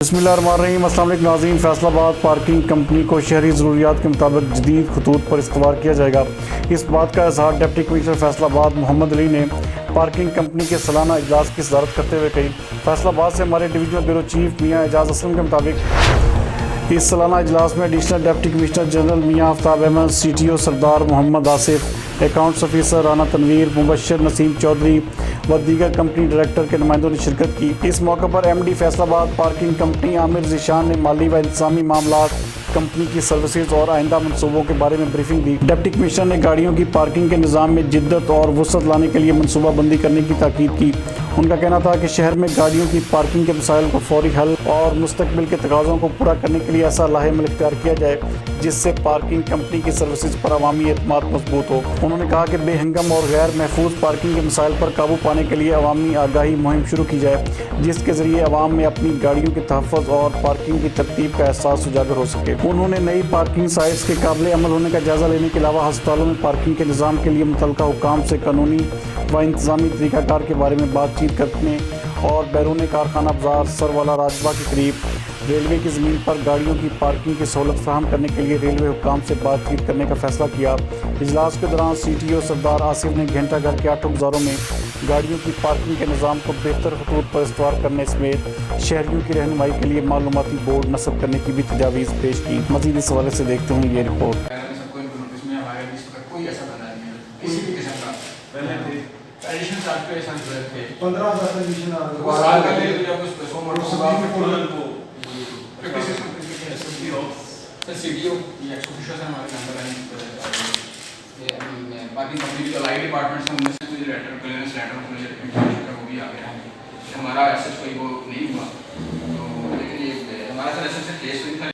بسم اللہ الرحمن الرحیم۔ السلام علیکم ناظرین، فیصل آباد پارکنگ کمپنی کو شہری ضروریات کے مطابق جدید خطوط پر استوار کیا جائے گا۔ اس بات کا اظہار ڈپٹی کمشنر فیصل آباد محمد علی نے پارکنگ کمپنی کے سالانہ اجلاس کی صدارت کرتے ہوئے کہی۔ فیصل آباد سے ہمارے ڈویژنل بیورو چیف میاں اعجاز اسلم کے مطابق اس سالانہ اجلاس میں ایڈیشنل ڈپٹی کمشنر جنرل میاں آفتاب احمد، سی ٹی او سردار محمد آصف، اکاؤنٹس آفیسر رانا تنویر، مبشر نسیم چودھری و دیگر کمپنی ڈائریکٹر کے نمائندوں نے شرکت کی۔ اس موقع پر ایم ڈی فیصل آباد پارکنگ کمپنی عامر ذیشان نے مالی و انتظامی معاملات، کمپنی کی سروسز اور آئندہ منصوبوں کے بارے میں بریفنگ دی۔ ڈپٹی کمشنر نے گاڑیوں کی پارکنگ کے نظام میں جدت اور وسعت لانے کے لیے منصوبہ بندی کرنے کی تاکید کی۔ ان کا کہنا تھا کہ شہر میں گاڑیوں کی پارکنگ کے مسائل کو فوری حل اور مستقبل کے تقاضوں کو پورا کرنے کے لیے ایسا لاہ عمل اختیار کیا جائے جس سے پارکنگ کمپنی کی سروسز پر عوامی اعتماد مضبوط ہو۔ انہوں نے کہا کہ بے ہنگم اور غیر محفوظ پارکنگ کے مسائل پر قابو پانے کے لیے عوامی آگاہی مہم شروع کی جائے جس کے ذریعے عوام میں اپنی گاڑیوں کے تحفظ اور پارکنگ کی ترتیب کا احساس اجاگر ہو سکے۔ انہوں نے نئی پارکنگ سائٹس کے قابل عمل ہونے کا جائزہ لینے کے علاوہ ہسپتالوں میں پارکنگ کے نظام کے لیے متعلقہ حکام سے قانونی و انتظامی طریقہ کار کے بارے میں بات چیت کرنے اور بیرون کارخانہ بازار سروالا راج باغ کے قریب ریلوے کی زمین پر گاڑیوں کی پارکنگ کی سہولت فراہم کرنے کے لیے ریلوے حکام سے بات چیت کرنے کا فیصلہ کیا۔ اجلاس کے دوران سی ٹی او سردار آصف نے گھنٹہ گھر کے 8 گزاروں میں گاڑیوں کی پارکنگ کے نظام کو بہتر خطوط پر استوار کرنے سمیت شہریوں کی رہنمائی کے لیے معلوماتی بورڈ نصب کرنے کی بھی تجاویز پیش کی۔ مزید اس حوالے سے دیکھتے ہیں یہ رپورٹ۔ ایڈیشن چارج پہ ایسا ضرورت ہے 15,000 ایڈیشن آ وہ سال کا لے تو جب اس پیسوں میں ہوگا سی ڈی او یہ ایکس آفیشر سے ہمارے نمبر باقی کمپنی جو لائی ڈپارٹمنٹس ہیں ان میں سے کوئی لیٹر کلیئرنس لیٹر وہ بھی آ گیا ہے۔ ہمارا ایسا کوئی وہ نہیں ہوا تو لیکن یہ ہمارا سر ایسا کیس ہوئی تھا